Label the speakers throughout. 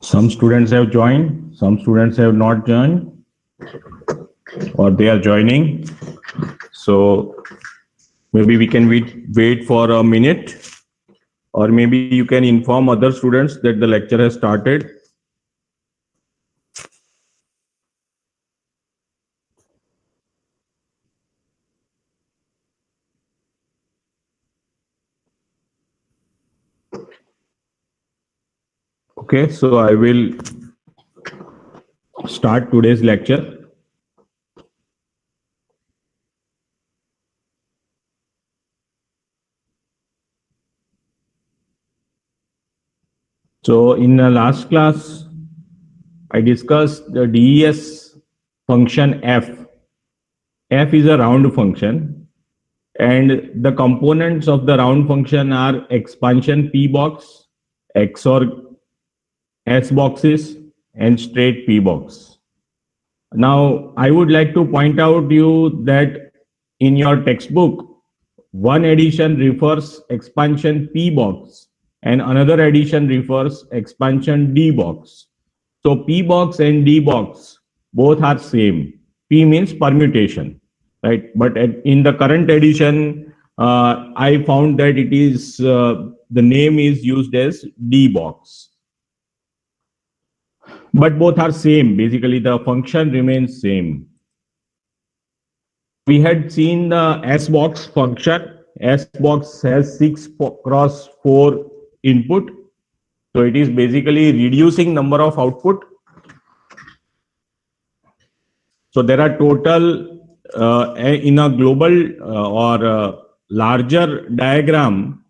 Speaker 1: Some students have joined, some students have not joined, or they are joining. So maybe we can wait for a minute, or maybe you can inform other students that the lecture has started. Okay, so I will start today's lecture. So in the last class, I discussed the DES function f. F is a round function, and the components of the round function are expansion p box, XOR S boxes, and straight p box. Now, I would like to point out you that in your textbook, one edition refers expansion p box and another edition refers expansion d box. So p box and d box both are same. P means permutation, right? But in the current edition, I found that it is the name is used as d box. But both are same. Basically, the function remains same. We had seen the S box function. S box has 6 cross 4 input. So it is basically reducing number of output. So there are total in a global or larger diagram,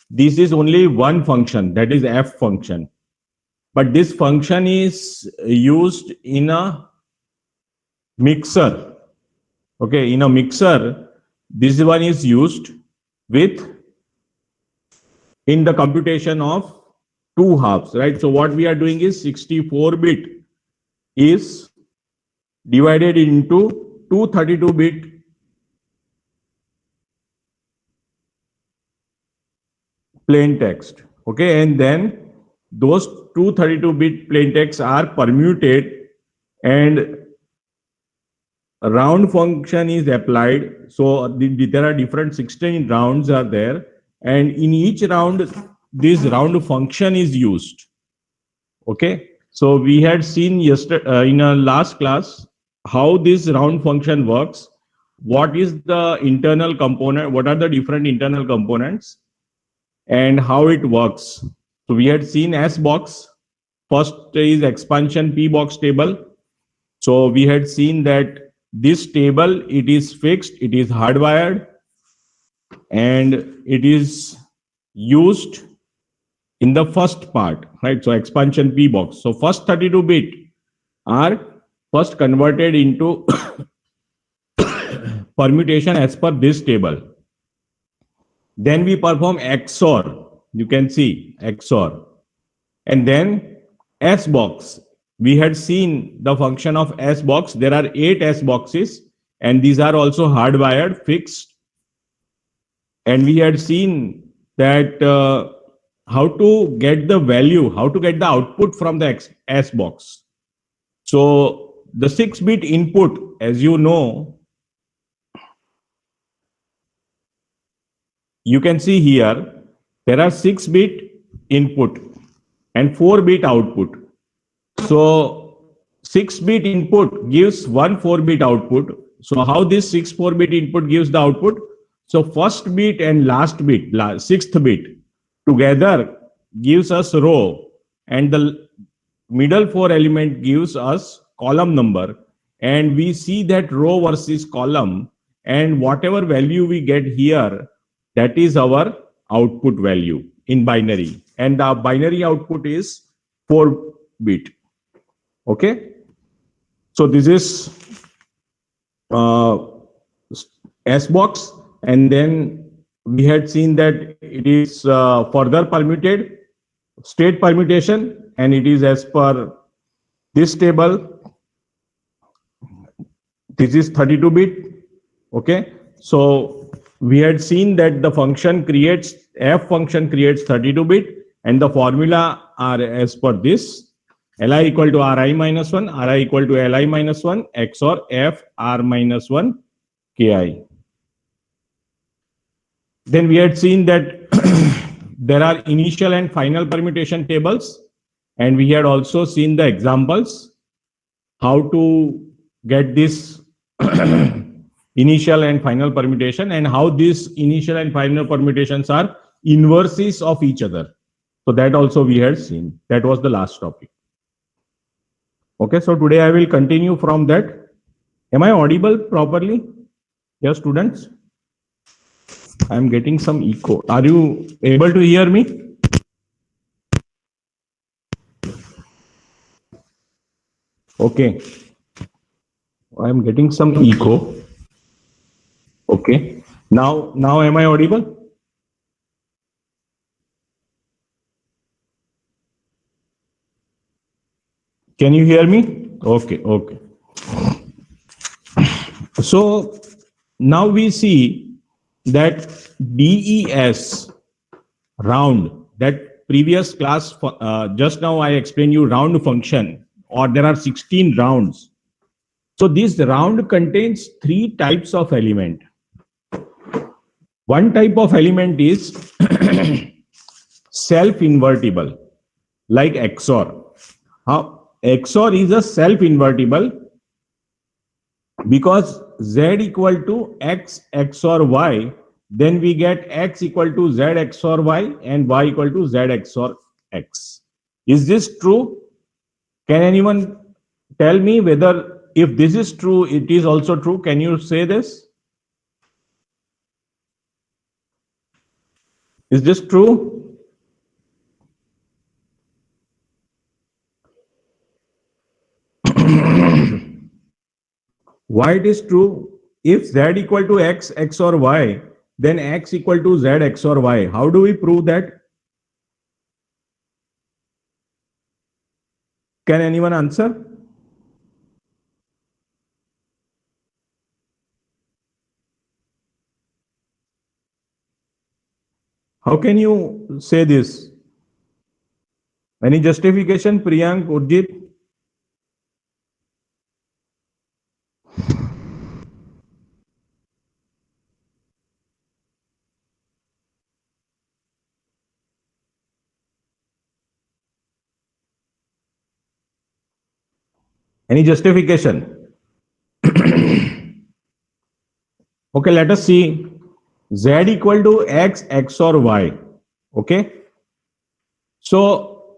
Speaker 1: this is only one function, that is F function. But this function is used in a mixer. Okay, in a mixer, this one is used with in the computation of 2 halves, right? So what we are doing is 64-bit is divided into 232-bit plain text. Okay, and then those 232-bit plain text are permuted and a round function is applied. So there are different 16 rounds are there, and in each round this round function is used. Okay, so we had seen yesterday in a last class how this round function works, what is the internal component, what are the different internal components, and how it works. So we had seen S box. First is expansion P box table. So we had seen that this table, it is fixed, it is hardwired, and it is used in the first part, right? So expansion P box. So first 32-bit are first converted into permutation as per this table. Then we perform XOR. You can see XOR. And then S box. We had seen the function of S box. There are 8 S boxes, and these are also hardwired, fixed. And we had seen that how to get the value, how to get the output from the S box. So the 6-bit input, as you know, you can see here, there are 6-bit input and 4-bit output. So 6-bit input gives one 4-bit output. So how this 6 4-bit input gives the output? So first bit and last bit, 6th bit together gives us row, and the middle 4 element gives us column number, and we see that row versus column, and whatever value we get here, that is our output value in binary, and the binary output is 4-bit. Okay, so this is S box, and then we had seen that it is further permuted, state permutation, and it is as per this table. This is 32-bit. Okay. So we had seen that the function creates, f function creates 32-bit, and the formula are as per this: li equal to ri minus 1, ri equal to li minus 1, xor f r minus 1 ki. Then we had seen that there are initial and final permutation tables, and we had also seen the examples how to get this initial and final permutation, and how these initial and final permutations are inverses of each other. So that also we had seen. That was the last topic. Okay, so today I will continue from that. Am I audible properly? Yes, students? I am getting some echo. Are you able to hear me? Okay. I am getting some echo. Okay. Now am I audible? Can you hear me? Okay, okay. So now we see that DES round, that previous class, just now I explained you round function, or there are 16 rounds. So this round contains 3 types of element. One type of element is self-invertible, like XOR. How XOR is a self-invertible because Z equal to X XOR Y, then we get X equal to Z XOR Y and Y equal to Z XOR X. Is this true? Can anyone tell me whether if this is true, it is also true? Can you say this? Is this true? Why it is true? If Z equal to X XOR Y, then X equal to Z XOR Y. How do we prove that? Can anyone answer? How can you say this? Any justification, Priyank, Urjit? Any justification? Okay, let us see. Z equal to X XOR Y. Okay. So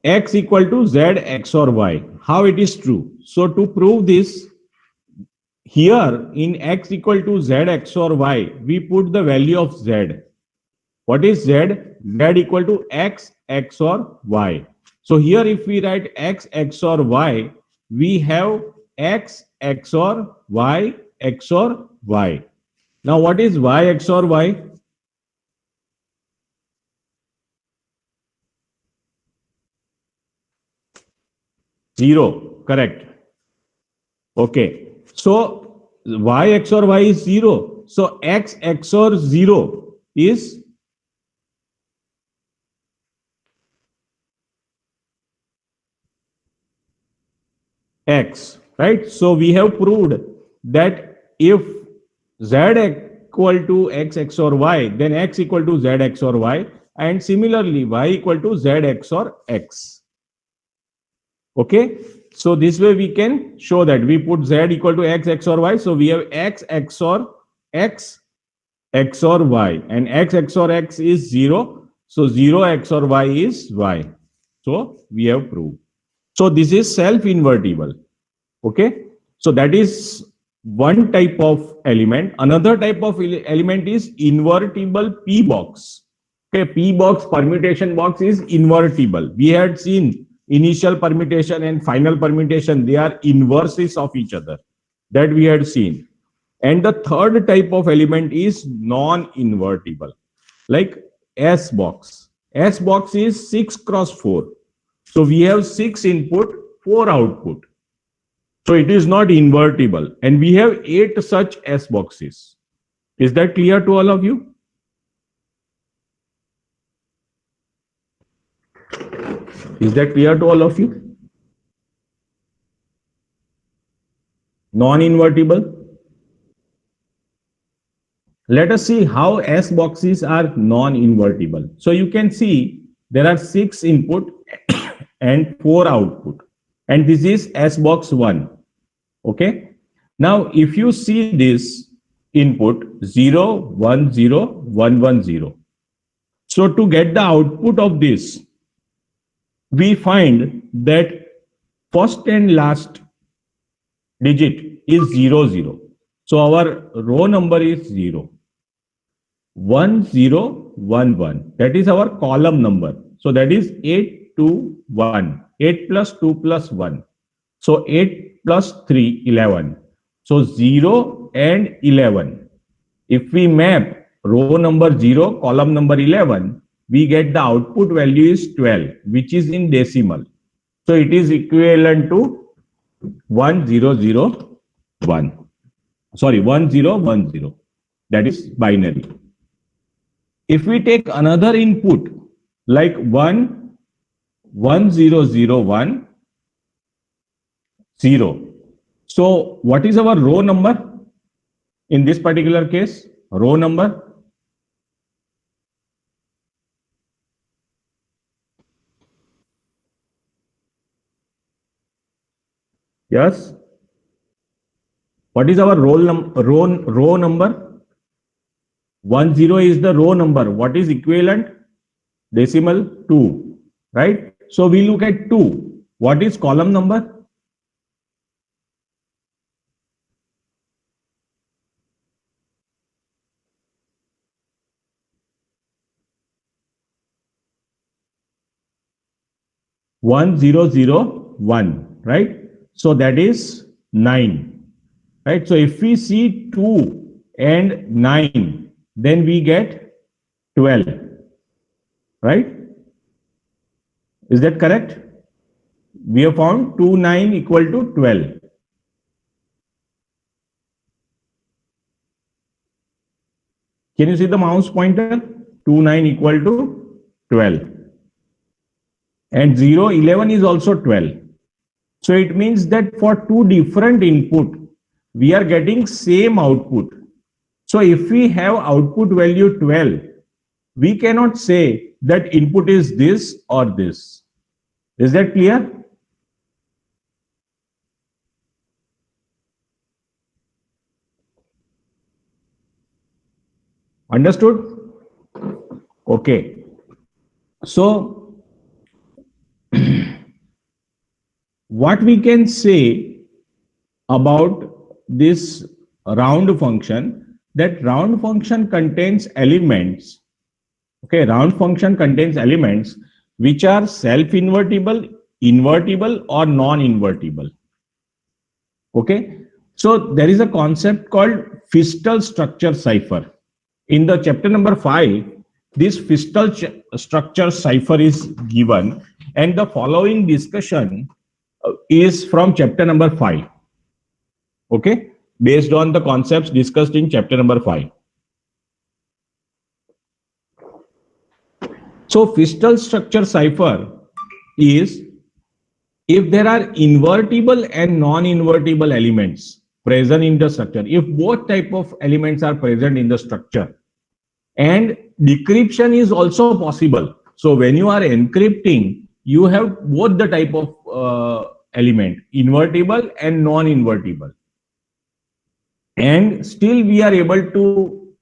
Speaker 1: X equal to Z XOR Y. How it is true? So to prove this, here in X equal to Z XOR Y, we put the value of Z. What is Z? Z equal to X XOR Y. So here if we write X XOR Y, we have X XOR Y XOR Y. Now what is Y XOR Y? Zero, correct. Okay. So Y XOR Y is 0. So X XOR 0 is X, right? So we have proved that if Z equal to X XOR Y, then X equal to Z XOR Y, and similarly Y equal to Z XOR X. Okay, so this way we can show that we put Z equal to X XOR Y, so we have X XOR X XOR Y, and X XOR X is 0, so 0 XOR Y is Y. So we have proved. So this is self-invertible. Okay, so that is one type of element. Another type of element is invertible P box. Okay, P box, permutation box is invertible. We had seen initial permutation and final permutation, they are inverses of each other. That we had seen. And the third type of element is non-invertible, like S box. S box is 6 cross 4. So we have 6 input, 4 output. So it is not invertible. And we have 8 such S boxes. Is that clear to all of you? Is that clear to all of you? Non-invertible. Let us see how S boxes are non-invertible. So you can see there are 6 input and 4 output. And this is S box 1. Okay. Now, if you see this input 0, 1, 0, 1, 1, 0. So to get the output of this, we find that first and last digit is 0, 0. So our row number is 0. 1, 0, 1, 1. That is our column number. So that is 8, 2, 1. 8 plus 2 plus 1. So 8 plus 3, 11. So 0 and 11. If we map row number 0, column number 11, we get the output value is 12, which is in decimal. So it is equivalent to 1001. Sorry, 1010. That is binary. If we take another input like 1, 1001, 0. So what is our row number in this particular case? Row number? Yes. What is our row number? 10 is the row number. What is equivalent? Decimal 2. Right? So we look at 2. What is column number? One zero zero one, right? So that is 9, right? So if we see 2 and 9, then we get 12, right? Is that correct? We have found 2, 9 equal to 12. Can you see the mouse pointer? 2, 9 equal to 12. And 0, 11 is also 12. So it means that for 2 different input, we are getting same output. So if we have output value 12, we cannot say that input is this or this. Is that clear? Understood? Okay. So what we can say about this round function, that round function contains elements. Okay, round function contains elements which are self-invertible, invertible, or non-invertible. Okay, so there is a concept called Fistel structure cipher. In the chapter number 5, this Fistel structure cipher is given, and the following discussion is from chapter number 5. Okay, based on the concepts discussed in chapter number 5. So Fistel structure cipher is if there are invertible and non-invertible elements present in the structure, if both type of elements are present in the structure, and decryption is also possible. So when you are encrypting, you have both the type of element, invertible and non-invertible. And still we are able to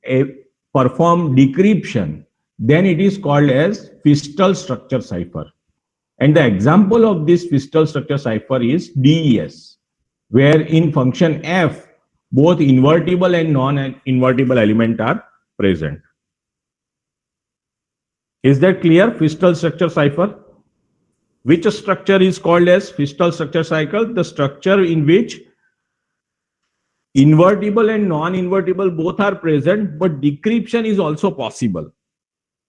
Speaker 1: perform decryption, then it is called as Fistel structure cipher. And the example of this Fistel structure cipher is DES, where in function f, both invertible and non-invertible element are present. Is that clear? Fistel structure cipher. Which structure is called as Fistel structure cycle? The structure in which invertible and non-invertible both are present, but decryption is also possible.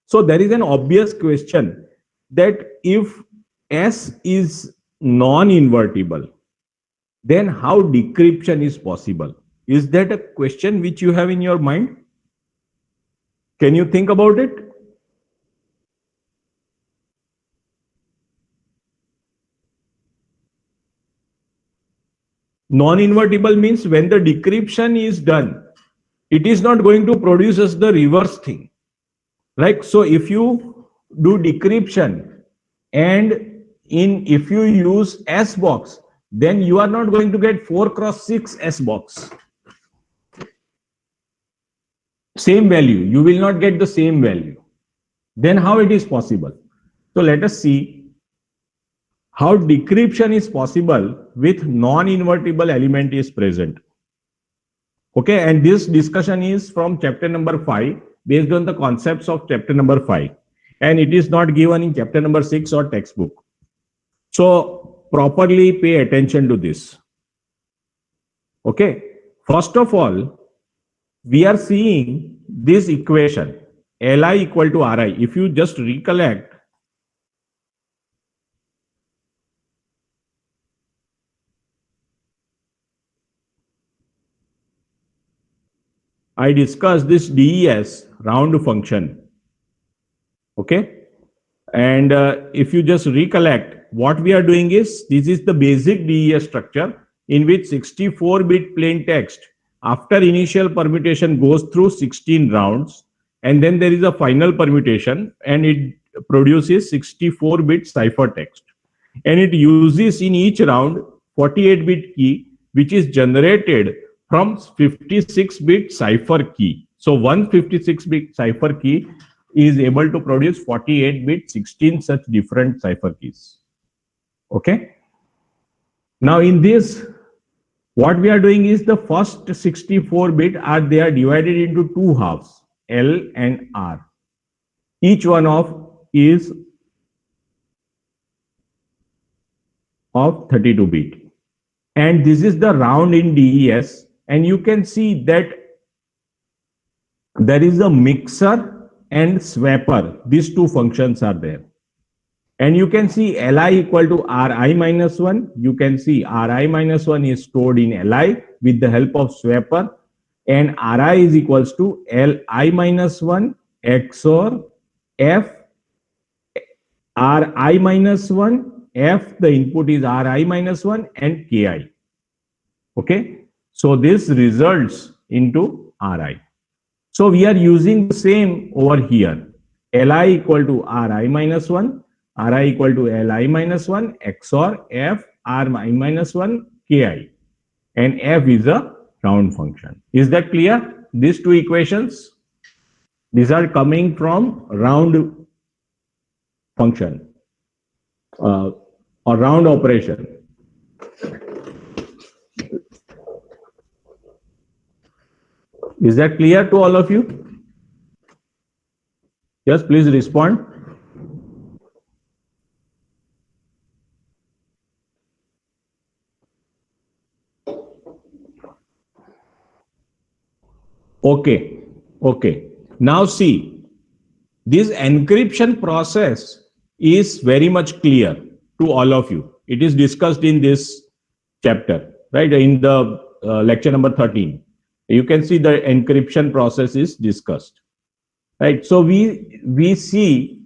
Speaker 1: So there is an obvious question that if S is non-invertible, then how decryption is possible? Is that a question which you have in your mind? Can you think about it? Non-invertible means when the decryption is done, it is not going to produce us the reverse thing, right? So if you do decryption and if you use S box, then you are not going to get 4x6 S box. Same value, you will not get the same value. Then how it is possible? So let us see how decryption is possible with non-invertible element is present. Okay, and this discussion is from chapter number 5 based on the concepts of chapter number 5, and it is not given in chapter number 6 or textbook. So properly pay attention to this. Okay, first of all, we are seeing this equation Li equal to Ri. If you just recollect, I discussed this DES round function. Okay, and if you just recollect, what we are doing is this is the basic DES structure in which 64-bit plain text after initial permutation goes through 16 rounds, and then there is a final permutation and it produces 64-bit ciphertext, and it uses in each round 48-bit key which is generated from 56-bit cipher key. So one 56-bit cipher key is able to produce 48-bit 16 such different cipher keys. Okay, now in this, what we are doing is the first 64-bit they are divided into two halves, L and R. Each one is of 32-bit, and this is the round in DES, and you can see that there is a mixer and swapper. These two functions are there, and you can see Li equal to Ri minus 1. You can see Ri minus 1 is stored in Li with the help of swapper, and Ri is equals to Li minus 1 XOR F Ri minus 1 F, the input is Ri minus 1 and Ki. Okay, so this results into Ri. So we are using the same over here. Li equal to Ri minus 1, Ri equal to Li minus 1 XOR F Ri minus 1 Ki, and F is a round function. Is that clear? These two equations, these are coming from round function or round operation. Is that clear to all of you? Yes, please respond. Okay, okay. Now see, this encryption process is very much clear to all of you. It is discussed in this chapter, right? In the lecture number 13. You can see the encryption process is discussed, right? So we see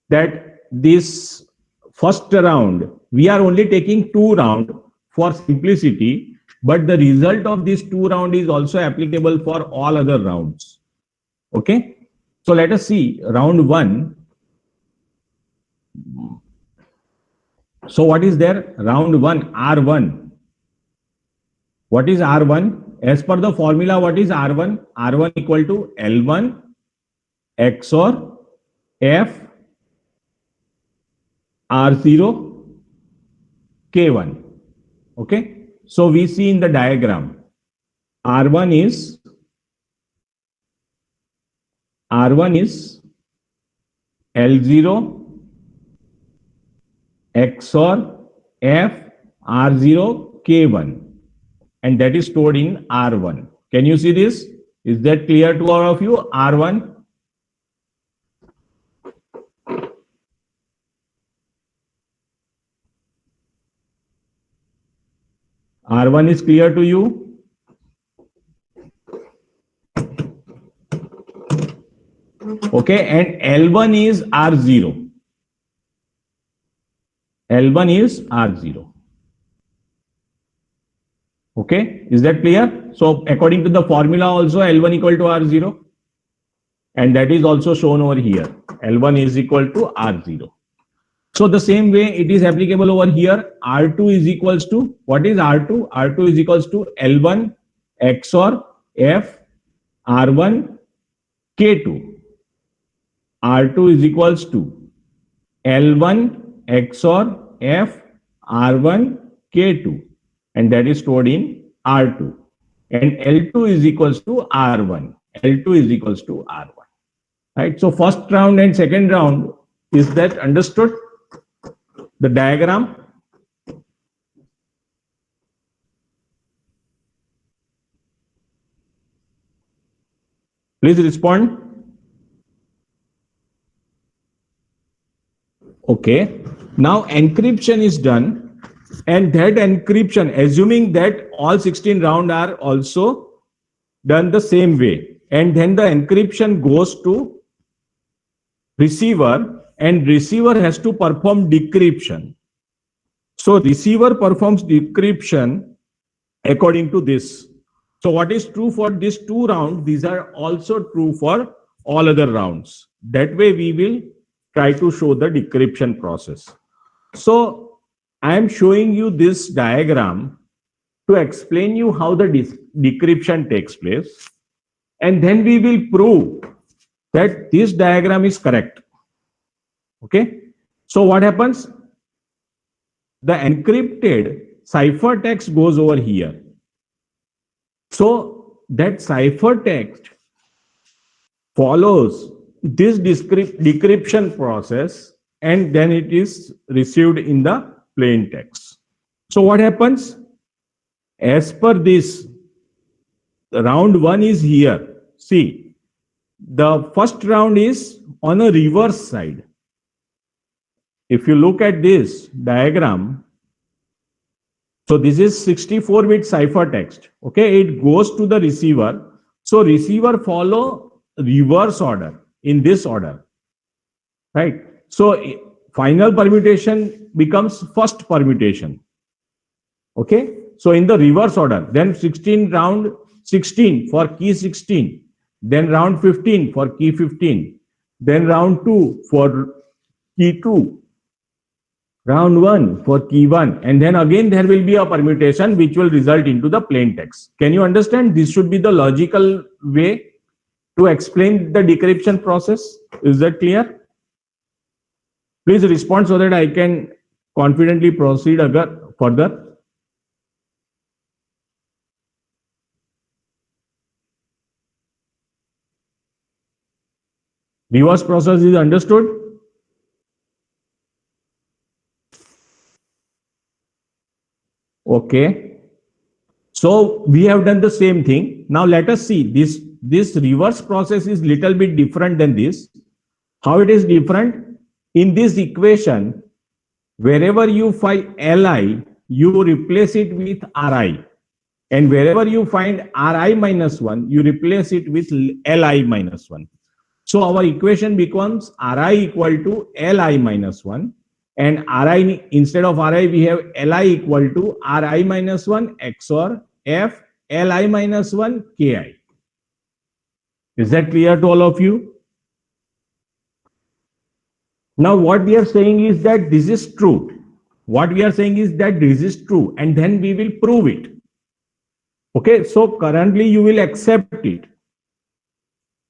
Speaker 1: that this first round, we are only taking 2 rounds for simplicity, but the result of this 2 round is also applicable for all other rounds. Okay, so let us see round 1. So what is there? Round 1, R1. What is R1? As per the formula, what is R1? R1 equal to L1 XOR F R0 K1. Okay, so we see in the diagram R1 is L0 XOR F R0 K1, and that is stored in R1. Can you see this? Is that clear to all of you? R1. R1 is clear to you? Okay, and L1 is R0. L1 is R0. Okay, is that clear? So according to the formula also L1 equal to R0, and that is also shown over here. L1 is equal to R0. So the same way it is applicable over here. R2 is equals to, what is R2? R2 is equals to L1 XOR F R1 K2. R2 is equals to L1 XOR F R1 K2, and that is stored in R2. And L2 is equals to R1. L2 is equals to R1. Right. So first round and second round, is that understood? The diagram. Please respond. Okay. Now encryption is done, and that encryption, assuming that all 16 rounds are also done the same way, and then the encryption goes to receiver, and receiver has to perform decryption. So receiver performs decryption according to this. So what is true for these two rounds, these are also true for all other rounds. That way we will try to show the decryption process. So I am showing you this diagram to explain you how the decryption takes place, and then we will prove that this diagram is correct. Okay, so what happens? The encrypted ciphertext goes over here. So that ciphertext follows this decryption process, and then it is received in the plain text. So what happens? As per this, round 1 is here. See, the first round is on a reverse side. If you look at this diagram, so this is 64-bit ciphertext. Okay, it goes to the receiver. So receiver follow reverse order in this order, right? So final permutation becomes first permutation. Okay, so in the reverse order, then round 16 for key 16, then round 15 for key 15, then round 2 for key 2, round 1 for key 1, and then again there will be a permutation which will result into the plain text. Can you understand? This should be the logical way to explain the decryption process. Is that clear? Please respond so that I can confidently proceed further. Reverse process is understood? Okay. So we have done the same thing. Now let us see this reverse process is little bit different than this. How it is different? In this equation, wherever you find Li, you replace it with Ri. And wherever you find Ri minus 1, you replace it with Li minus 1. So our equation becomes Ri equal to Li minus 1. And Ri, instead of Ri, we have Li equal to Ri minus 1 XOR F Li minus 1 Ki. Is that clear to all of you? Now what we are saying is that this is true. What we are saying is that this is true, and then we will prove it. Okay, so currently you will accept it.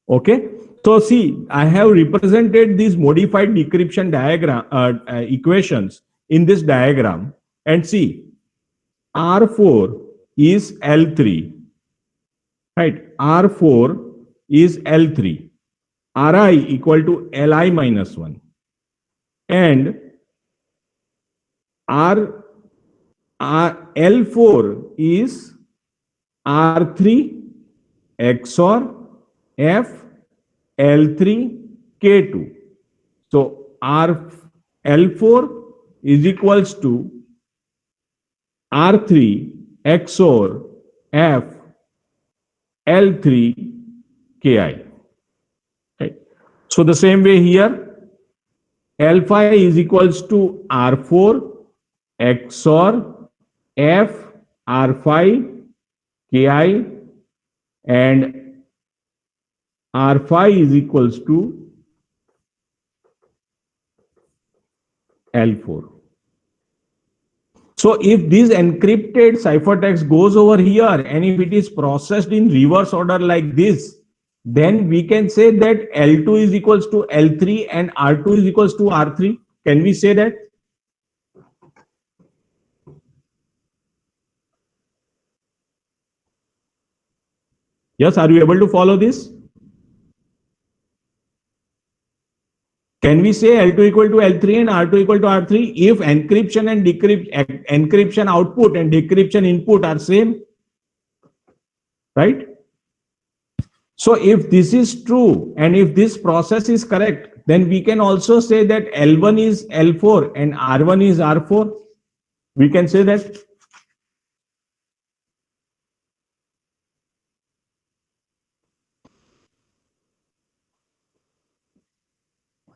Speaker 1: Okay, so see, I have represented these modified decryption diagram equations in this diagram, and see, R4 is L3, right? R4 is L3, Ri equal to Li minus 1, and L4 is R3 XOR F L3 K2. So L4 is equals to R3 XOR F L3 Ki. Right. So the same way here, L5 is equals to R4 XOR F R5 Ki, and R5 is equals to L4. So if this encrypted ciphertext goes over here and if it is processed in reverse order like this, then we can say that L2 is equals to L3 and R2 is equals to R3. Can we say that? Yes, are you able to follow this? Can we say L2 equal to L3 and R2 equal to R3 if encryption and encryption output and decryption input are same? Right? So if this is true and if this process is correct, then we can also say that L1 is L4 and R1 is R4. We can say that.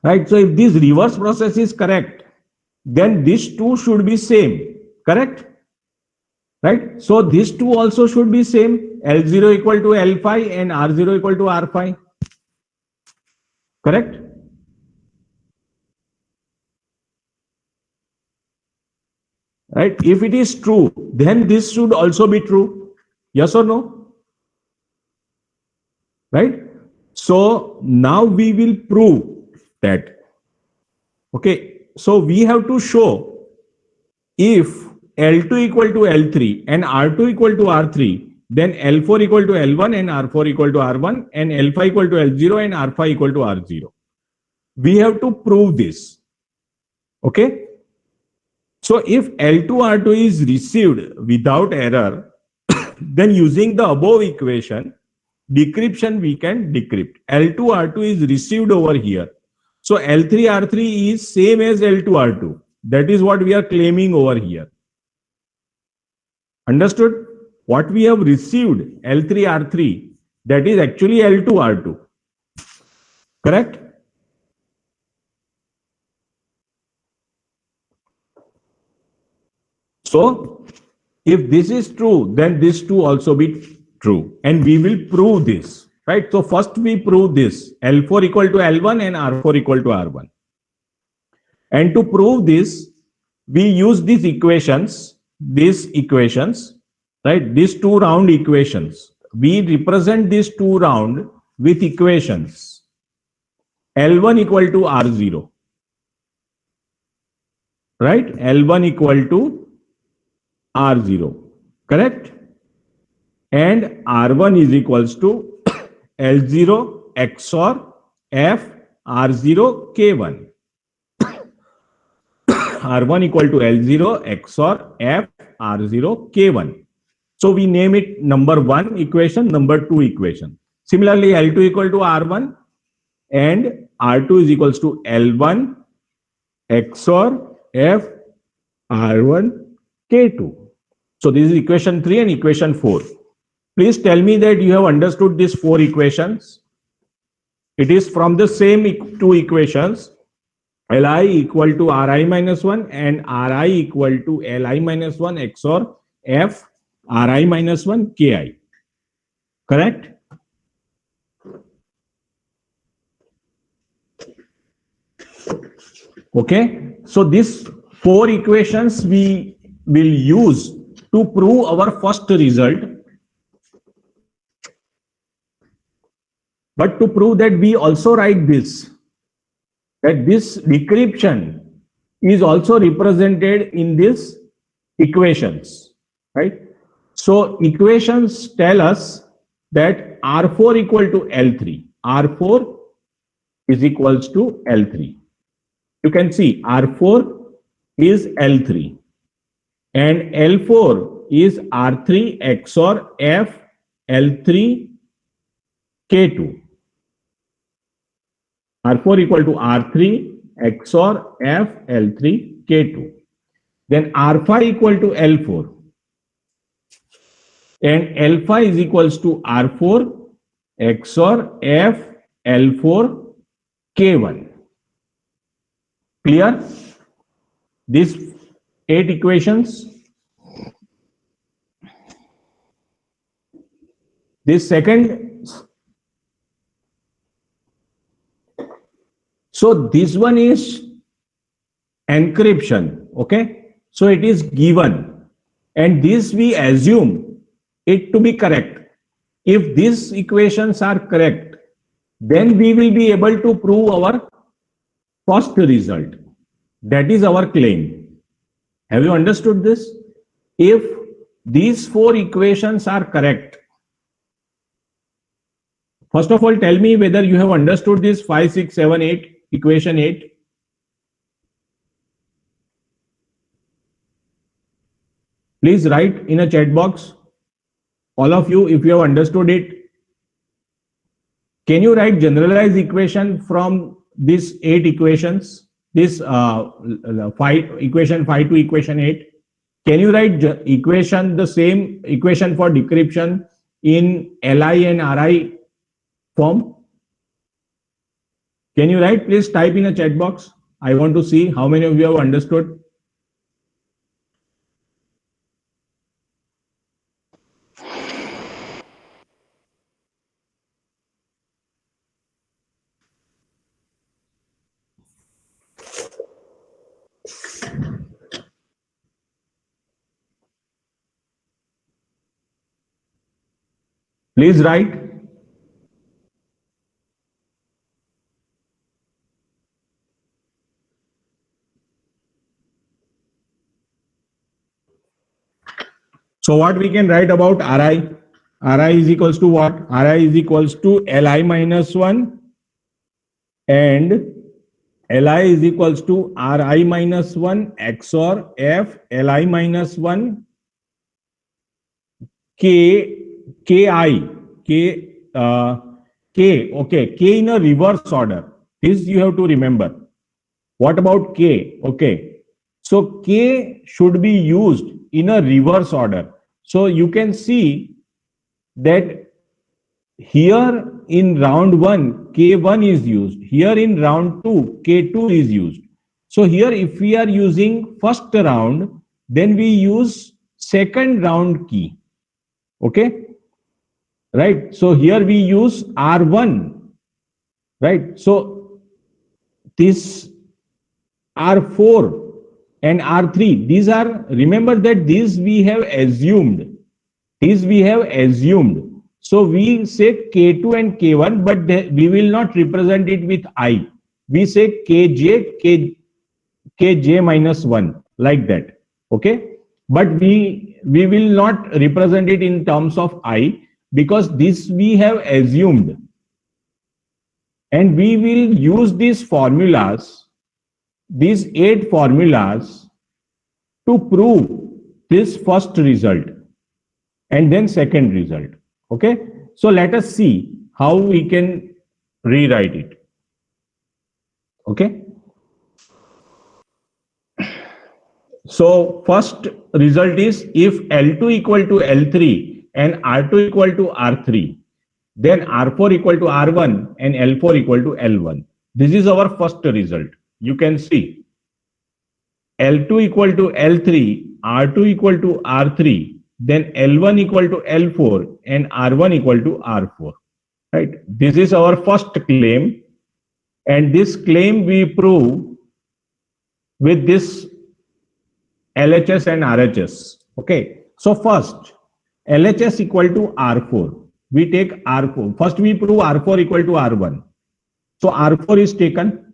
Speaker 1: Right? So if this reverse process is correct, then these two should be same. Correct? Right? So these two also should be same. L0 equal to L5 and R0 equal to R5. Correct? Right? If it is true, then this should also be true. Yes or no? Right? So now we will prove that. Okay. So we have to show if L2 equal to L3 and R2 equal to R3, then L4 equal to L1 and R4 equal to R1 and L5 equal to L0 and R5 equal to R0. We have to prove this. Okay. So if L2 R2 is received without error, then using the above equation, decryption we can decrypt. L2 R2 is received over here. So L3 R3 is same as L2 R2. That is what we are claiming over here. Understood? What we have received L3 R3, that is actually L2 R2. Correct? So if this is true, then this too also be true. And we will prove this. Right? So first we prove this L4 equal to L1 and R4 equal to R1. And to prove this, we use these equations, right? These two round equations. We represent these two round with equations. L1 equal to R0. Right? L1 equal to R0. Correct? And R1 is equals to L0 XOR F R0 K1. R1 equal to L0 XOR F R0 K1. So we name it number 1 equation, number 2 equation. Similarly, L2 equal to R1 and R2 is equals to L1 XOR F R1 K2. So this is equation 3 and equation 4. Please tell me that you have understood these 4 equations. It is from the same two equations. Li equal to Ri minus 1 and Ri equal to Li minus 1 XOR F Ri minus 1 Ki. Correct? Okay. So these 4 equations we will use to prove our first result. But to prove that, we also write this, that this decryption is also represented in these equations, right? So equations tell us that R4 equal to L3. R4 is equals to L3. You can see R4 is L3 and L4 is R3 XOR F L3 K2. R4 equal to R3 XOR F L3 K2. Then R5 equal to L4. and alpha is equals to R4 XOR F L4 K1. Clear? These 8 equations. This second, so this one is encryption, okay? So it is given, and this we assume it to be correct. If these equations are correct, then we will be able to prove our first result. That is our claim. Have you understood this? If these 4 equations are correct, first of all, tell me whether you have understood this 5, 6, 7, 8, equation 8. Please write in a chat box, all of you, if you have understood it. Can you write generalized equation from these 8 equations? This equation 5 to equation 8. Can you write equation, the same equation for decryption in Li and Ri form? Can you write? Please type in a chat box. I want to see how many of you have understood. Please write. So what we can write about Ri? Ri is equals to what? Ri is equals to Li minus 1 and Li is equals to Ri minus 1 XOR F Li minus 1 K K, okay, K in a reverse order. This you have to remember. What about K? Okay, so K should be used in a reverse order. So you can see that here in round 1, K1 is used. Here in round 2, K2 is used. So here if we are using first round, then we use second round key. Okay, right? So here we use R1, right? So this R4 and R3, these are, remember that these we have assumed. These we have assumed. So we say K2 and K1, but we will not represent it with I. We say Kj minus 1, like that. Okay, but we will not represent it in terms of I, because this we have assumed, and we will use these formulas, these 8 formulas, to prove this first result and then second result. Okay, so let us see how we can rewrite it. Okay, so first result is, if L2 equal to L3 and R2 equal to R3, then R4 equal to R1 and L4 equal to L1. This is our first result. You can see L2 equal to L3, R2 equal to R3, then L1 equal to L4 and R1 equal to R4. Right? This is our first claim, and this claim we prove with this LHS and RHS. Okay, so first LHS equal to R4. We take R4. First we prove R4 equal to R1. So R4 is taken.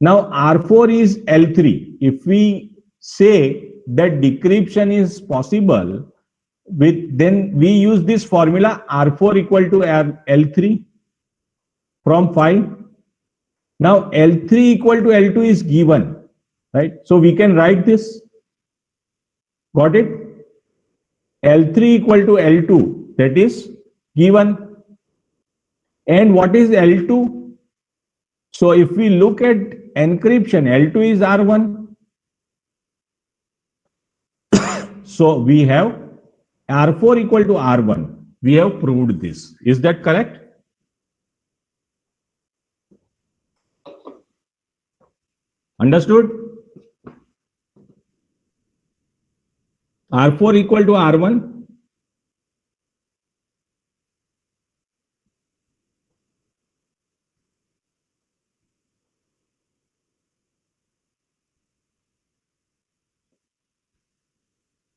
Speaker 1: Now R4 is L3. If we say that decryption is possible, then we use this formula R4 equal to L3 from 5. Now L3 equal to L2 is given, right? So we can write this. Got it? L3 equal to L2, that is given. And what is L2? So if we look at encryption, L2 is R1. So we have R4 equal to R1. We have proved this. Is that correct? Understood? R4 equal to R1.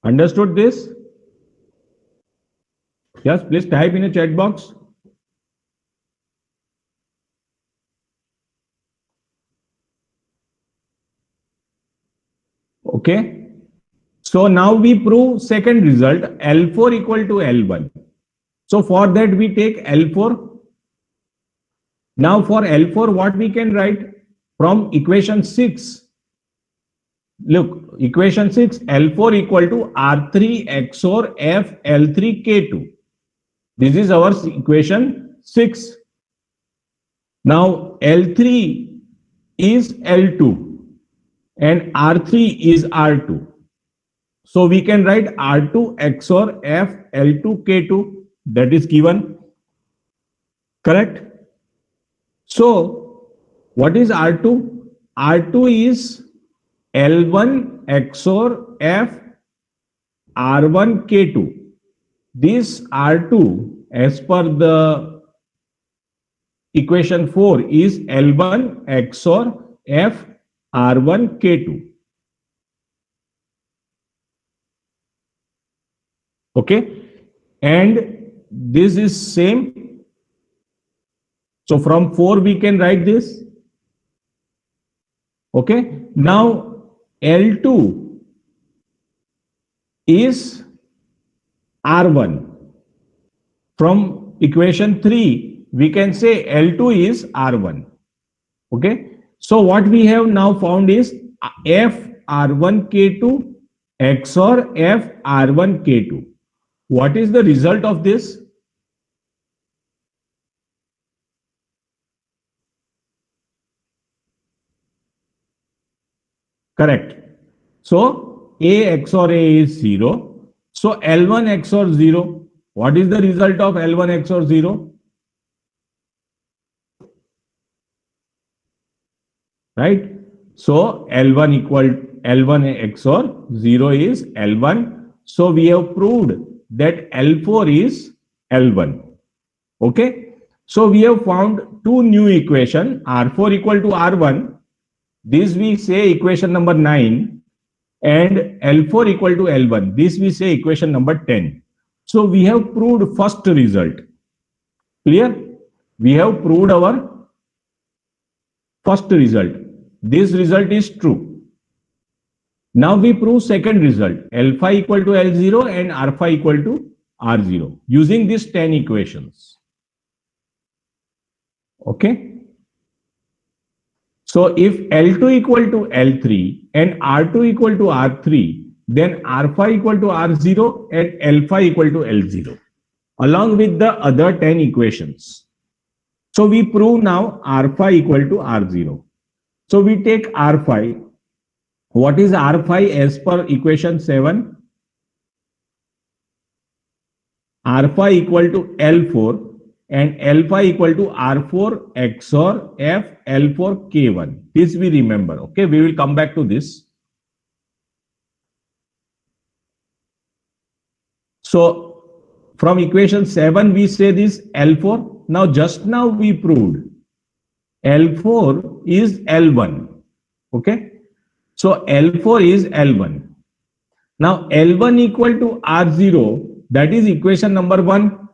Speaker 1: Understood this? Yes, please type in a chat box. Okay. So now we prove second result, L4 equal to L1. So for that we take L4. Now for L4, what we can write from equation 6? Look, equation 6, L4 equal to R3 XOR F L3 K2. This is our equation 6. Now L3 is L2 and R3 is R2. So we can write R2 XOR F L2 K2, that is given. Correct? So what is R2? R2 is L1 XOR F R1 K2. This R2 as per the equation 4 is L1 XOR F R1 K2. Okay, and this is same. So from 4 we can write this. Okay, now L2 is R1. From equation 3 we can say L2 is R1. Okay, so what we have now found is F R1 K2 XOR F R1 K2. What is the result of this? Correct. So A XOR A is 0. So L1 XOR 0. What is the result of L1 XOR 0? Right? So L1 XOR 0 is L1. So we have proved that L4 is L1. Okay. So we have found two new equation, R4 equal to R1. This we say equation number 9, and L4 equal to L1. This we say equation number 10. So we have proved first result. Clear? We have proved our first result. This result is true. Now we prove second result, L5 equal to L0 and R5 equal to R0 using these 10 equations. Okay. So if L2 equal to L3 and R2 equal to R3, then R5 equal to R0 and L5 equal to L0 along with the other 10 equations. So we prove now R5 equal to R0. So we take R5. What is R5 as per equation 7? R5 equal to L4 and L5 equal to R4 XOR F L4 K1. This we remember. Okay, we will come back to this. So from equation 7 we say this L4. Now just now we proved L4 is L1. Okay. So L4 is L1. Now L1 equal to R0, that is equation number 1.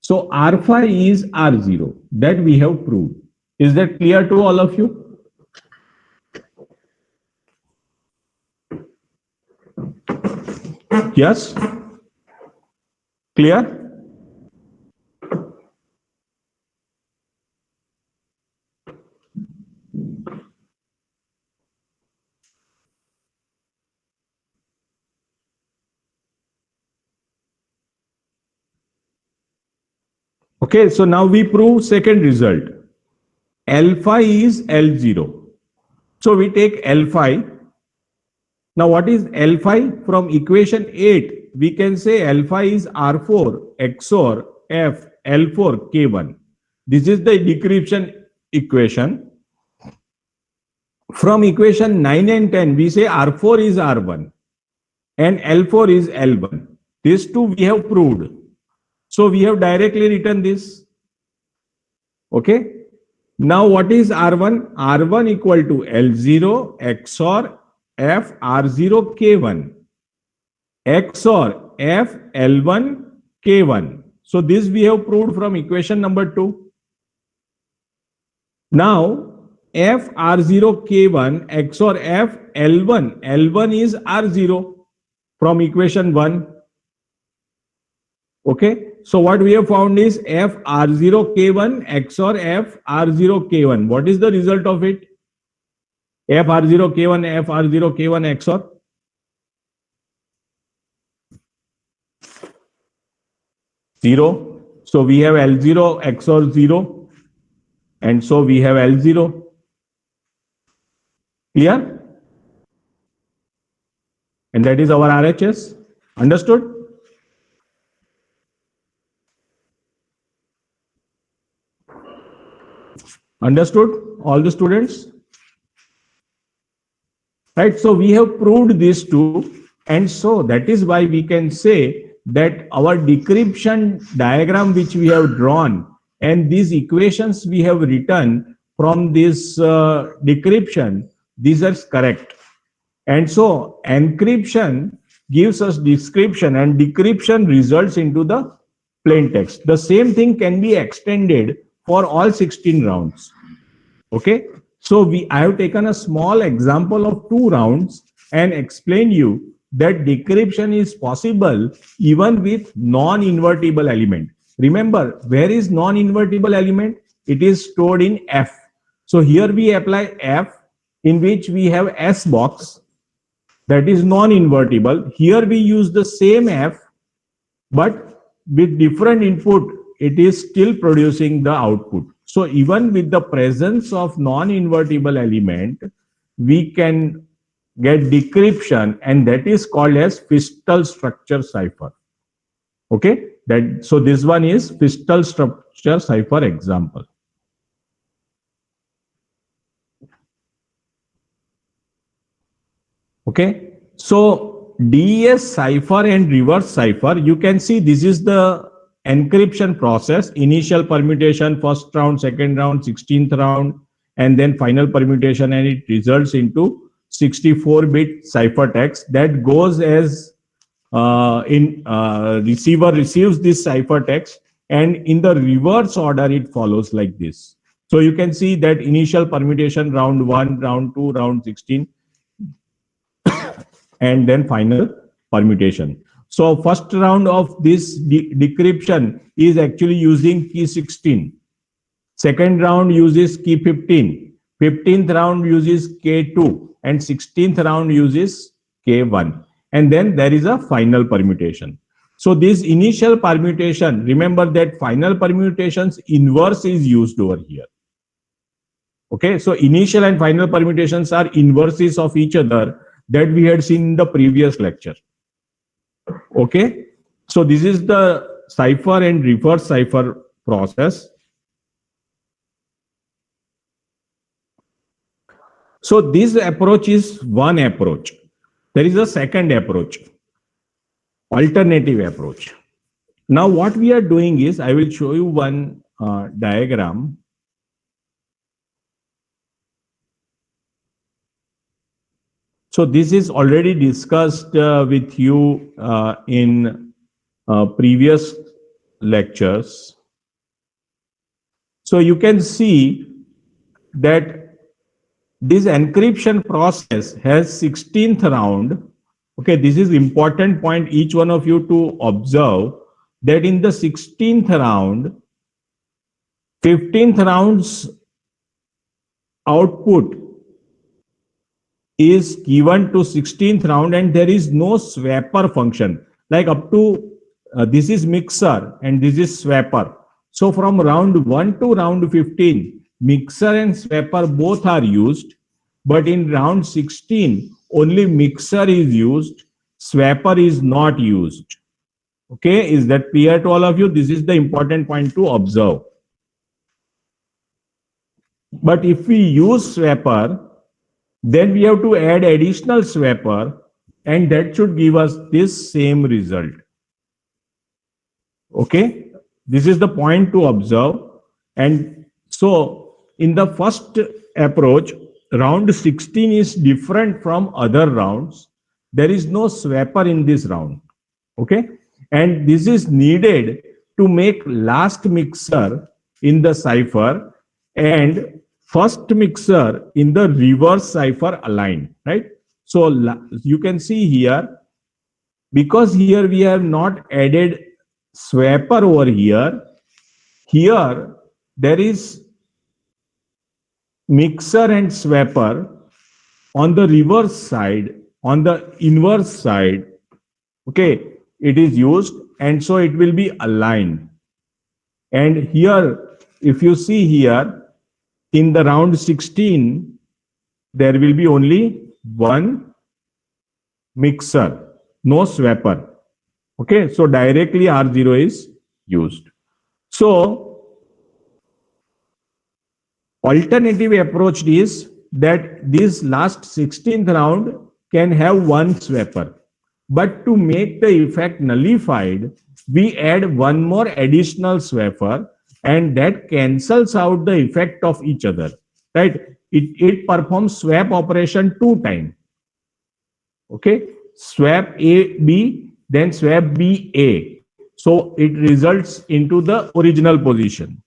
Speaker 1: So R5 is R0, that we have proved. Is that clear to all of you? Yes? Clear? Okay, so now we prove second result. L5 is L0. So we take L5. Now what is L5? From equation 8, we can say alpha is R4 XOR F L4 K1. This is the decryption equation. From equation 9 and 10, we say R4 is R1 and L4 is L1. These two we have proved. So we have directly written this. Okay. Now what is R1? R1 equal to L0 XOR F R0 K1 XOR F L1 K1. So this we have proved from equation number 2. Now F R0 K1 XOR F L1. L1 is R0 from equation 1. Okay. So what we have found is F R0 K1 XOR F R0 K1. What is the result of it? F R0 K1 F R0 K1 XOR 0. So we have L0 XOR 0. And so we have L0. Clear? And that is our RHS. Understood? Understood, all the students? Right, so we have proved these two, and so that is why we can say that our decryption diagram which we have drawn and these equations we have written from this decryption, these are correct. And so encryption gives us description and decryption results into the plain text. The same thing can be extended for all 16 rounds. Okay, so I have taken a small example of 2 rounds and explained you that decryption is possible even with non-invertible element. Remember, where is non-invertible element? It is stored in F. So here we apply F, in which we have S box, that is non-invertible. Here we use the same F, but with different input, it is still producing the output. So even with the presence of non-invertible element, we can get decryption, and that is called as Fistel structure cipher. Okay, so this one is Fistel structure cipher example. Okay, so DES cipher and reverse cipher, you can see this is the encryption process: initial permutation, first round, second round, 16th round, and then final permutation, and it results into 64-bit ciphertext that goes as receiver receives this ciphertext, and in the reverse order it follows like this. So you can see that initial permutation, round 1, round 2, round 16, and then final permutation. So first round of this decryption is actually using key 16. Second round uses key 15. 15th round uses K2, and 16th round uses K1. And then there is a final permutation. So this initial permutation, remember that final permutations inverse is used over here. Okay, so initial and final permutations are inverses of each other that we had seen in the previous lecture. Okay, so this is the cipher and reverse cipher process. So this approach is one approach. There is a second approach, alternative approach. Now what we are doing is, I will show you one diagram. So this is already discussed with you in previous lectures. So you can see that this encryption process has 16th round. Okay, this is important point, each one of you to observe that in the 16th round, 15th round's output is given to 16th round, and there is no swapper function. Like up to this is mixer and this is swapper. So from round 1 to round 15, mixer and swapper both are used, but in round 16, only mixer is used. swapper is not used. Okay, is that clear to all of you? This is the important point to observe. But if we use swapper, then we have to add additional swapper, and that should give us this same result. Okay, this is the point to observe. And so in the first approach, round 16 is different from other rounds. There is no swapper in this round. Okay, and this is needed to make last mixer in the cipher and first mixer in the reverse cipher aligned, right? So you can see here, because here we have not added swapper over here, here there is mixer and swapper on the reverse side, on the inverse side. Okay, it is used, and so it will be aligned. And here, if you see here, in the round 16, there will be only one mixer, no swapper. Okay, so directly R0 is used. So alternative approach is that this last 16th round can have one swapper. But to make the effect nullified, we add one more additional swapper, and that cancels out the effect of each other, right? It performs swap operation 2 times. Okay, swap A, B, then swap B, A. So it results into the original position.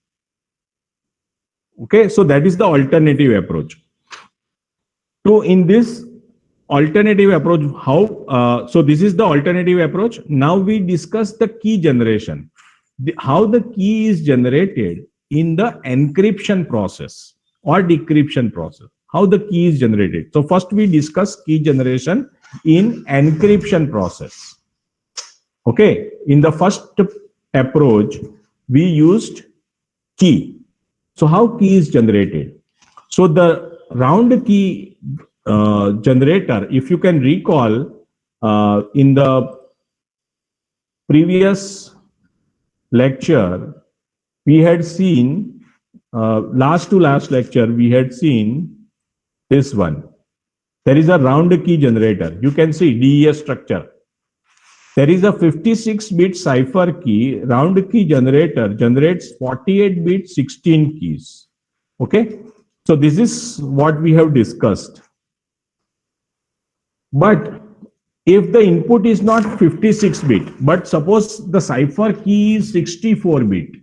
Speaker 1: Okay, so that is the alternative approach. So in this alternative approach, so this is the alternative approach. Now we discuss the key generation. How the key is generated in the encryption process or decryption process. How the key is generated. So first we discuss key generation in encryption process. Okay, in the first approach, we used key. So how key is generated? So the round key generator, if you can recall, in the previous lecture, we had seen, last to last lecture, we had seen this one. There is a round key generator. You can see DES structure. There is a 56-bit cipher key. Round key generator generates 48-bit 16 keys. Okay, so this is what we have discussed. But if the input is not 56-bit, but suppose the cipher key is 64-bit,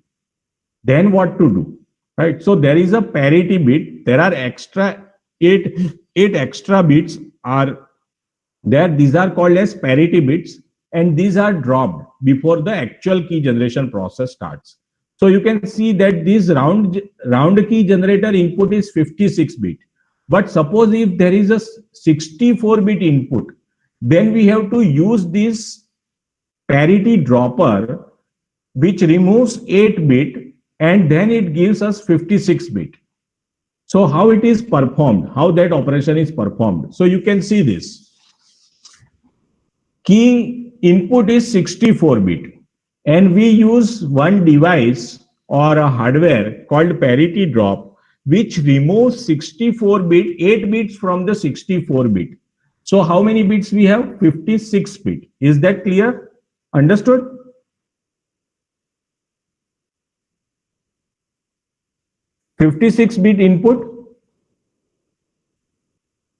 Speaker 1: then what to do? Right? So there is a parity bit. There are extra eight extra bits are there. These are called as parity bits, and these are dropped before the actual key generation process starts. So you can see that this round key generator input is 56-bit. But suppose if there is a 64-bit input, then we have to use this parity dropper, which removes 8-bit, and then it gives us 56-bit. So how it is performed, how that operation is performed. So you can see this. Key input is 64-bit, and we use one device or a hardware called parity drop, which removes 64-bit, 8 bits from the 64-bit. So how many bits we have? 56-bit. Is that clear? Understood? (56-bit input).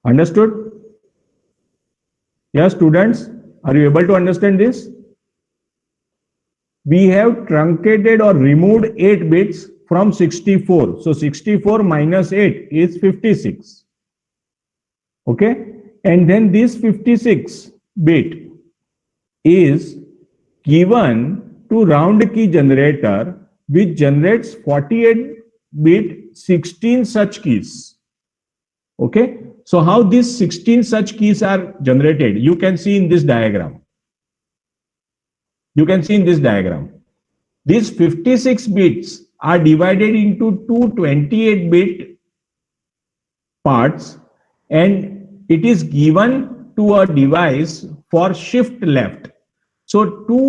Speaker 1: Understood? Yes, students, are you able to understand this? We have truncated or removed 8 bits from 64. So 64 minus 8 is 56. Okay? And then this 56 bit is given to round key generator, which generates 48-bit 16 such keys. Okay? So how these 16 such keys are generated, you can see in this diagram. You can see in this diagram. These 56 bits are divided into two 28-bit parts, and it is given to a device for shift left. So two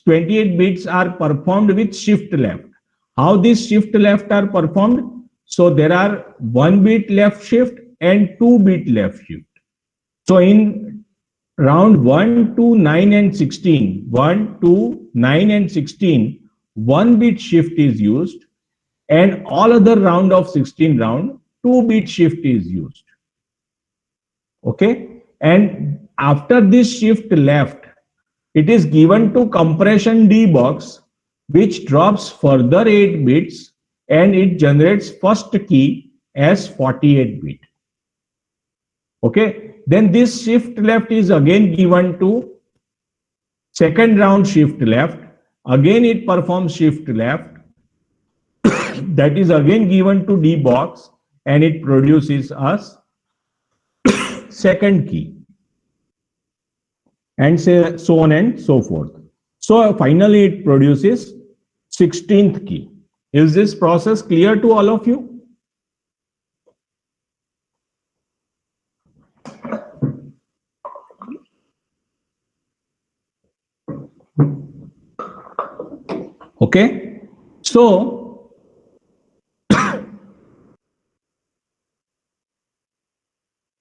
Speaker 1: 28 bits are performed with shift left. How these shift left are performed? So there are 1 bit left shift and 2 bit left shift. So in round 1 to 9 and 16, 1 to 9 and 16, 1 bit shift is used, and all other round of 16 round, 2 bit shift is used. Okay, and after this shift left, it is given to compression D box, which drops further 8 bits and it generates first key as 48 bit. Okay, then this shift left is again given to second round shift left. Again it performs shift left. That is again given to D box and it produces us second key, and so on and so forth. So finally it produces 16th key. Is this process clear to all of you? Okay, so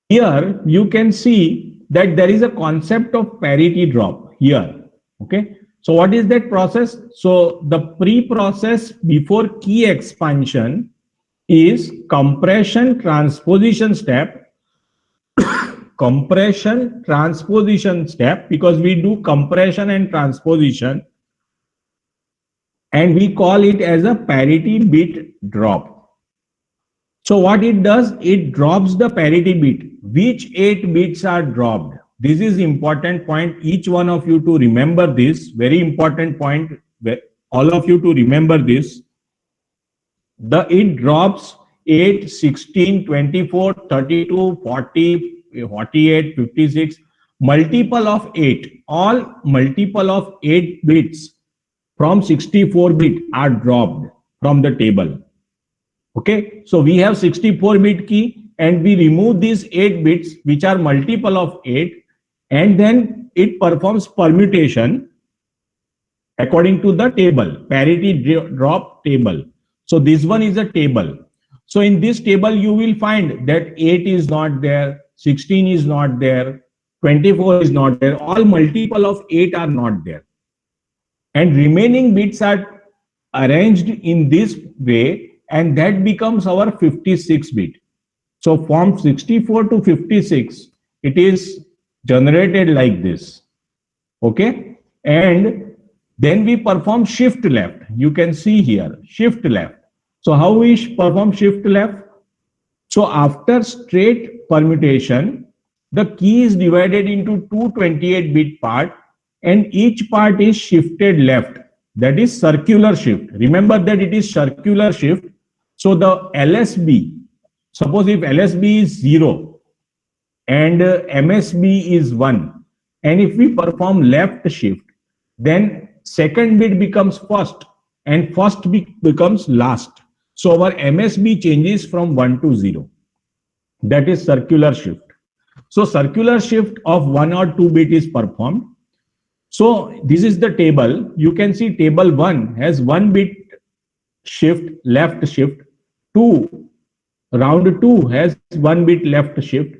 Speaker 1: here you can see that there is a concept of parity drop here. Okay, so what is that process? So the pre-process before key expansion is compression transposition step. Compression transposition step, because we do compression and transposition, and we call it as a parity bit drop. So what it does, it drops the parity bit. Which 8 bits are dropped? This is important point. Each one of you to remember this. Very important point. All of you to remember this. It drops 8, 16, 24, 32, 40, 48, 56, multiple of 8. All multiple of 8 bits from 64 bit are dropped from the table. Okay, so we have 64 bit key and we remove these 8 bits which are multiple of 8, and then it performs permutation according to the table, parity drop table. So this one is a table. So in this table you will find that 8 is not there, 16 is not there, 24 is not there, all multiple of 8 are not there. And remaining bits are arranged in this way, and that becomes our 56 bit. So from 64 to 56, it is generated like this. Okay, and then we perform shift left. You can see here shift left. So how we perform shift left? So after straight permutation, the key is divided into two 28-bit part, and each part is shifted left. That is circular shift. Remember that it is circular shift. So the LSB, suppose if LSB is 0 and MSB is 1, and if we perform left shift, then second bit becomes first and first bit becomes last. So our MSB changes from 1 to 0. That is circular shift. So circular shift of 1 or 2 bit is performed. So this is the table. You can see table 1 has 1 bit shift, left shift. Round 2 has 1 bit left shift.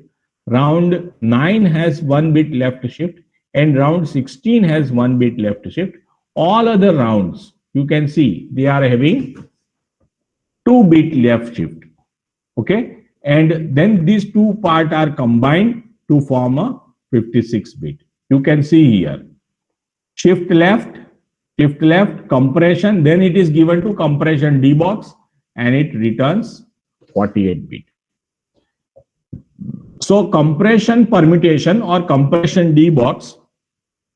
Speaker 1: Round 9 has 1 bit left shift. And round 16 has 1 bit left shift. All other rounds, you can see they are having 2 bit left shift. Okay. And then these two parts are combined to form a 56 bit. You can see here. Shift left, compression, then it is given to compression D box and it returns 48 bit. So compression permutation or compression D box,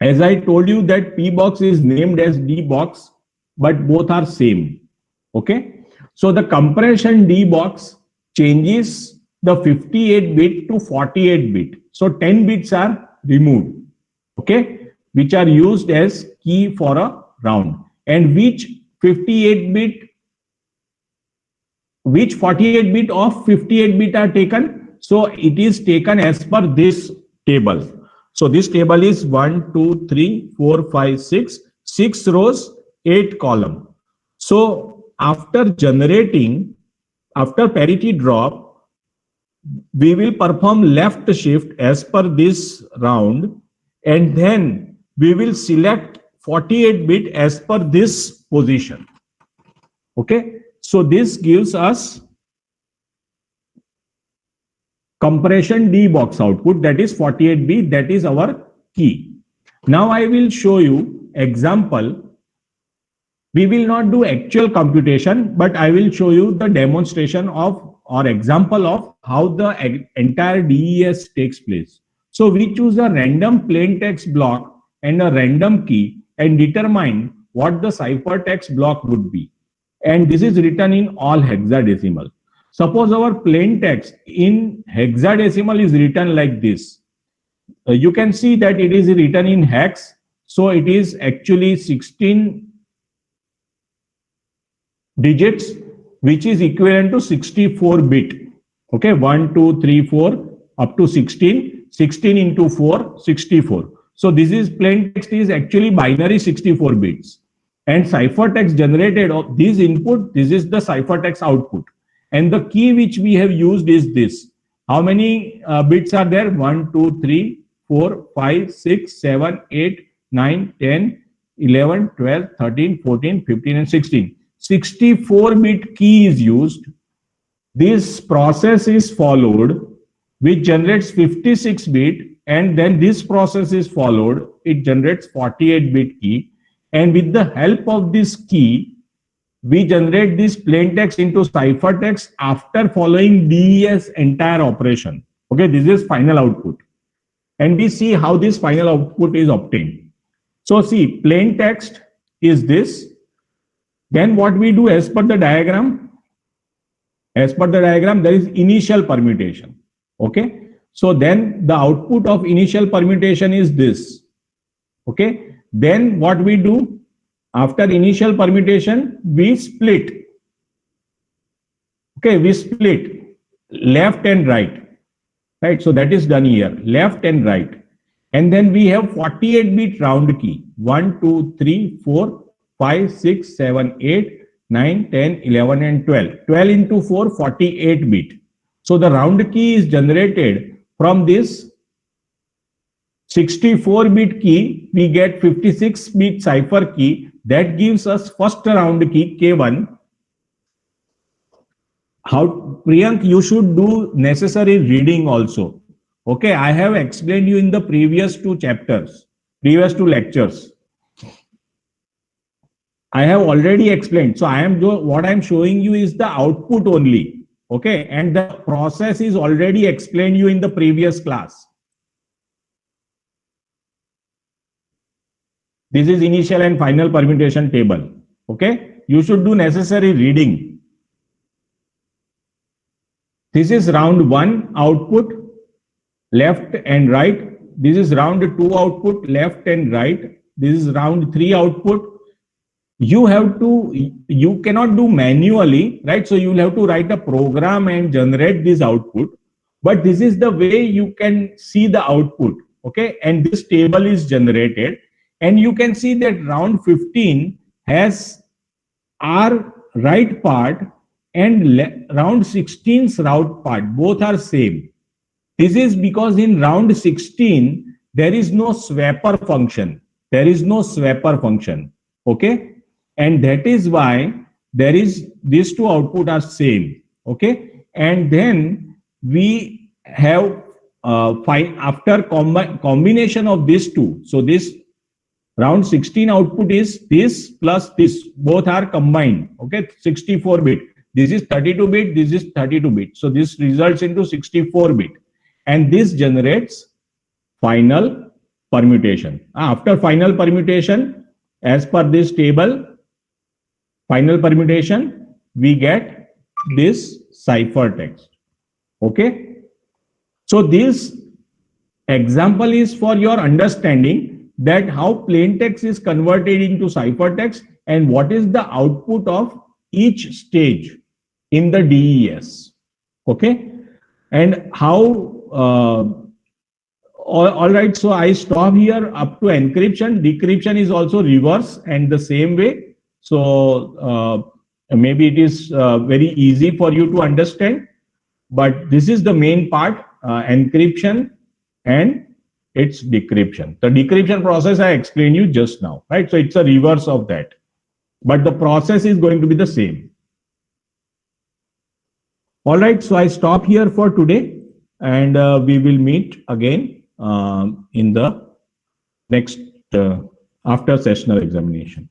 Speaker 1: as I told you that P box is named as D box, but both are same. Okay. So the compression D box changes the 58 bit to 48 bit. So 10 bits are removed. Okay, which are used as key for a round, and which 48 bit of 58 bit are taken. So it is taken as per this table. So this table is 1, 2, 3, 4, 5, 6, 6 rows, 8 column. So after generating, after parity drop, we will perform left shift as per this round, and then we will select 48 bit as per this position. Okay, so this gives us compression D box output, that is 48B, that is our key. Now I will show you example. We will not do actual computation, but I will show you the demonstration of or example of how the entire DES takes place. So we choose a random plain text block and a random key and determine what the ciphertext block would be. And this is written in all hexadecimal. Suppose our plain text in hexadecimal is written like this. You can see that it is written in hex. So it is actually 16 digits, which is equivalent to 64 bit. Okay, 1, 2, 3, 4 up to 16. 16 into 4, 64. So this is plain text is actually binary 64 bits. And ciphertext generated of this input, this is the ciphertext output. And the key which we have used is this. How many bits are there? 1, 2, 3, 4, 5, 6, 7, 8, 9, 10, 11, 12, 13, 14, 15, and 16. 64-bit key is used. This process is followed, which generates 56-bit, and then this process is followed. It generates 48-bit key. And with the help of this key, we generate this plain text into ciphertext after following DES entire operation. Okay, this is final output. And we see how this final output is obtained. So see, plain text is this. Then what we do as per the diagram? As per the diagram, there is initial permutation. Okay, so then the output of initial permutation is this. Okay, then what we do? After initial permutation, we split. Okay, we split left and right. Right, so that is done here, left and right. And then we have 48-bit round key. 1, 2, 3, 4, 5, 6, 7, 8, 9, 10, 11, and 12. 12 into 4, 48 bit. So the round key is generated from this 64-bit key. We get 56-bit cipher key. That gives us first round key K1. How, Priyank, you should do necessary reading also. Okay, I have explained you in the previous two chapters, previous two lectures. I have already explained. So what I am showing you is the output only. Okay, and the process is already explained you in the previous class. This is initial and final permutation table. Okay, you should do necessary reading. This is round 1 output, left and right. This is round 2 output, left and right. This is round 3 output. You cannot do manually, right? So you will have to write a program and generate this output. But this is the way you can see the output. Okay, and this table is generated. And you can see that round 15 has R right part and round 16's route part. Both are same. This is because in round 16, there is no swapper function. There is no swapper function. Okay. And that is why there is these two output are same. Okay. And then we have after combination of these two. So this round 16 output is this plus this. Both are combined. Okay. 64 bit. This is 32 bit. This is 32 bit. So this results into 64 bit. And this generates final permutation. After final permutation, as per this table, final permutation, we get this ciphertext. Okay. So this example is for your understanding that how plain text is converted into ciphertext and what is the output of each stage in the DES. Okay. And how All right, so I stop here up to encryption. Decryption is also reverse and the same way. So maybe it is very easy for you to understand, but this is the main part, encryption and its decryption. The decryption process I explained you just now, right? So it's a reverse of that, but the process is going to be the same. All right, so I stop here for today, and we will meet again in the next after sessional examination.